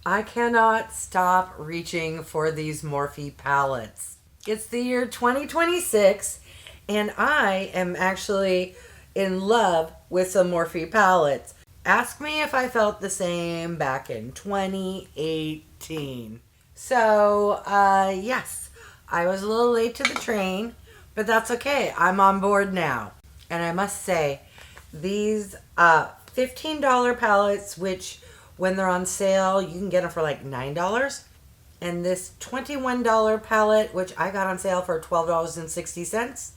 I cannot stop reaching for these Morphe palettes. It's the year 2026, and I am actually in love with some Morphe palettes. Ask me if I felt the same back in 2018. So, yes, I was a little late to the train, but that's okay. I'm on board now. And I must say, these $15 palettes, which when they're on sale, you can get them for like $9. And this $21 palette, which I got on sale for $12.60,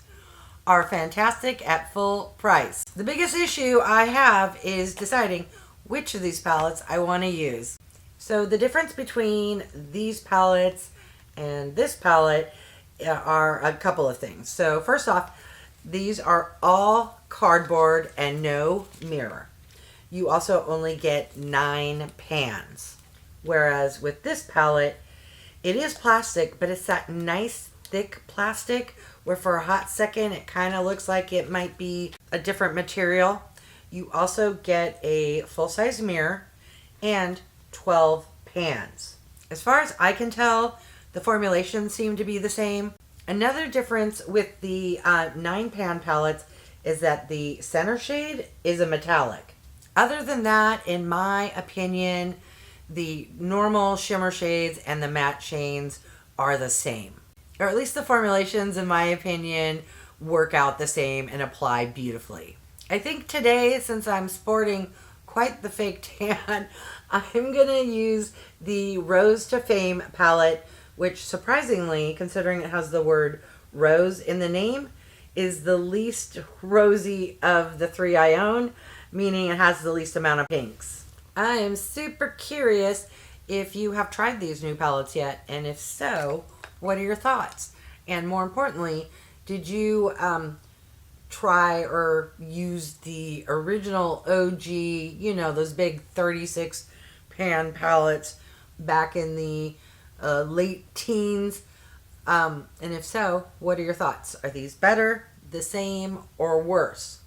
are fantastic at full price. The biggest issue I have is deciding which of these palettes I want to use. So the difference between these palettes and this palette are a couple of things. So first off, these are all cardboard and no mirror. You also only get 9 pans. Whereas with this palette, it is plastic, but it's that nice thick plastic where for a hot second it kind of looks like it might be a different material. You also get a full-size mirror and 12 pans. As far as I can tell, the formulations seem to be the same. Another difference with the 9-pan palettes is that the center shade is a metallic. Other than that, in my opinion, the normal shimmer shades and the matte shades are the same. Or at least the formulations, in my opinion, work out the same and apply beautifully. I think today, since I'm sporting quite the fake tan, I'm going to use the Rose to Fame palette, which surprisingly, considering it has the word rose in the name, is the least rosy of the 3 I own, meaning it has the least amount of pinks. I am super curious if you have tried these new palettes yet, and if so, what are your thoughts? And more importantly, did you try or use the original OG, those big 36 pan palettes back in the late teens? And if so, what are your thoughts? Are these better, the same, or worse?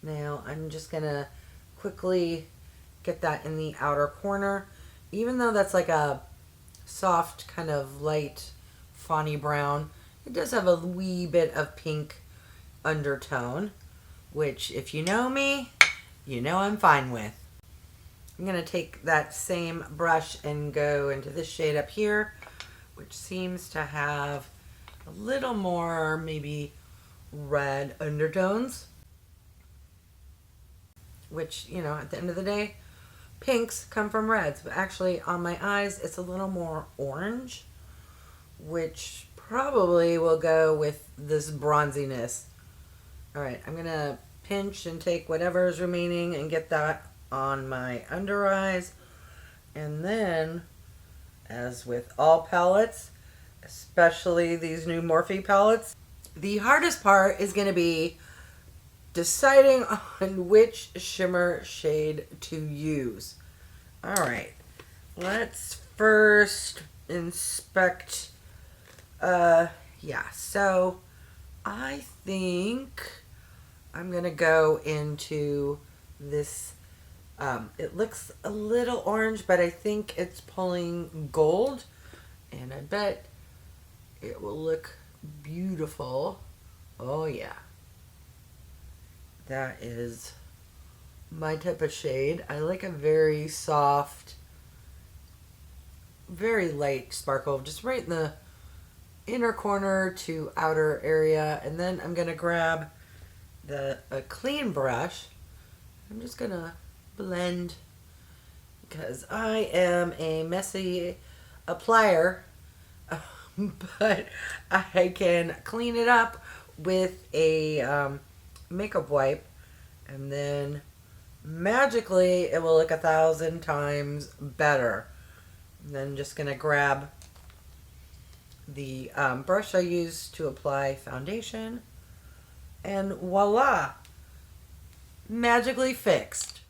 Now, I'm just going to quickly get that in the outer corner. Even though that's like a soft kind of light fawny brown, it does have a wee bit of pink undertone, which if you know me, you know I'm fine with. I'm going to take that same brush and go into this shade up here, which seems to have a little more maybe red undertones, which, at the end of the day, pinks come from reds, but actually on my eyes it's a little more orange, which probably will go with this bronziness. Alright, I'm going to pinch and take whatever is remaining and get that on my under eyes. And then, as with all palettes, especially these new Morphe palettes, the hardest part is going to be deciding on which shimmer shade to use. Alright, let's first inspect. So I think I'm going to go into this. It looks a little orange, but I think it's pulling gold, and I bet it will look beautiful. Oh yeah. That is my type of shade. I like a very soft, very light sparkle, just right in the inner corner to outer area. And then I'm going to grab a clean brush. I'm just going to blend, because I am a messy applier, but I can clean it up with a makeup wipe, and then magically it will look 1,000 times better. And then just gonna grab the brush I use to apply foundation, and voila, magically fixed.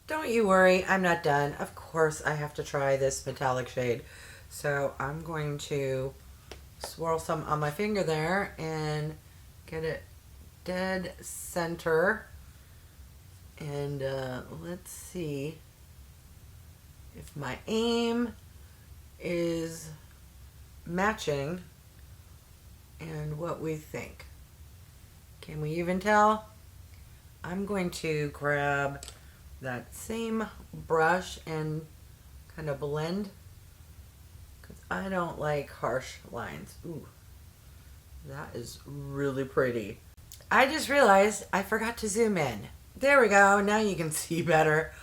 Don't you worry, I'm not done. Of course I have to try this metallic shade, so I'm going to swirl some on my finger there and get it dead center, and let's see if my aim is matching and what we think. Can we even tell? I'm going to grab that same brush and kind of blend, because I don't like harsh lines. Ooh, that is really pretty. I just realized I forgot to zoom in. There we go. Now you can see better.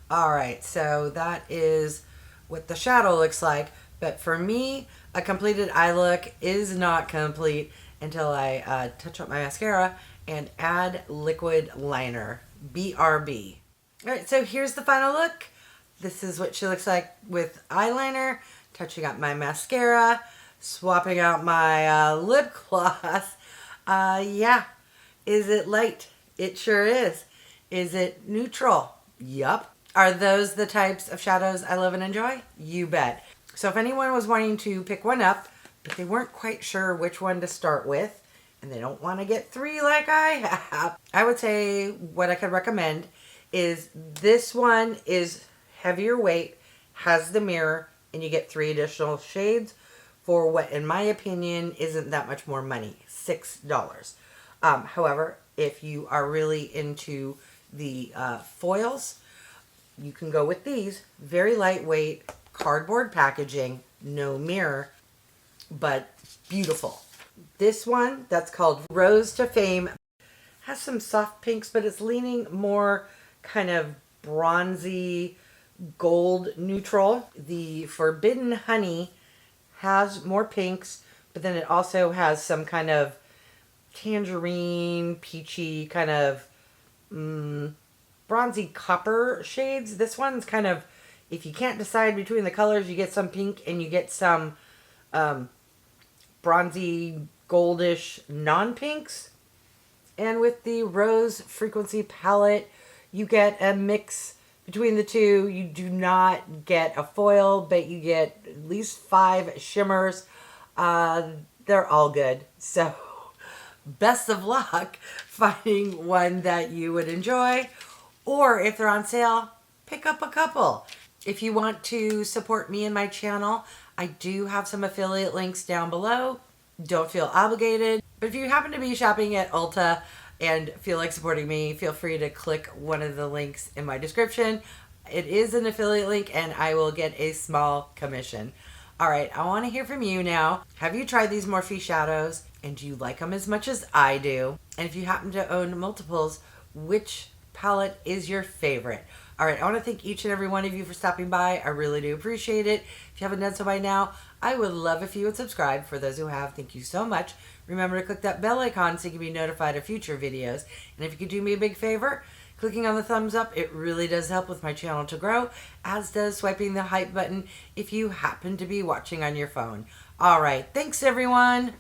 All right, so that is what the shadow looks like. But for me, a completed eye look is not complete until I touch up my mascara and add liquid liner, BRB. All right, so here's the final look. This is what she looks like with eyeliner, touching up my mascara, swapping out my lip gloss. Yeah. Is it light? It sure is. Is it neutral? Yup. Are those the types of shadows I love and enjoy? You bet. So if anyone was wanting to pick one up, but they weren't quite sure which one to start with, and they don't want to get 3 like I have, I would say what I could recommend is this one is heavier weight, has the mirror, and you get 3 additional shades for what, in my opinion, isn't that much more money, $6. However, if you are really into the foils, you can go with these. Very lightweight, cardboard packaging, no mirror, but beautiful. This one, that's called Rose to Fame, has some soft pinks, but it's leaning more kind of bronzy, gold neutral. The Forbidden Honey has more pinks, but then it also has some kind of tangerine, peachy, kind of bronzy copper shades. This one's kind of, if you can't decide between the colors, you get some pink and you get some bronzy, goldish non-pinks. And with the Rose Frequency palette, you get a mix between the two. You do not get a foil, but you get at least 5 shimmers. They're all good. So best of luck finding one that you would enjoy. Or if they're on sale, pick up a couple. If you want to support me and my channel, I do have some affiliate links down below. Don't feel obligated. But if you happen to be shopping at Ulta and feel like supporting me, feel free to click one of the links in my description. It is an affiliate link and I will get a small commission. All right, I want to hear from you now. Have you tried these Morphe shadows? And do you like them as much as I do? And if you happen to own multiples, which palette is your favorite? All right, I want to thank each and every one of you for stopping by. I really do appreciate it. If you haven't done so by now, I would love if you would subscribe. For those who have, thank you so much. Remember to click that bell icon so you can be notified of future videos. And if you could do me a big favor, clicking on the thumbs up, it really does help with my channel to grow, as does swiping the hype button if you happen to be watching on your phone. All right, thanks everyone.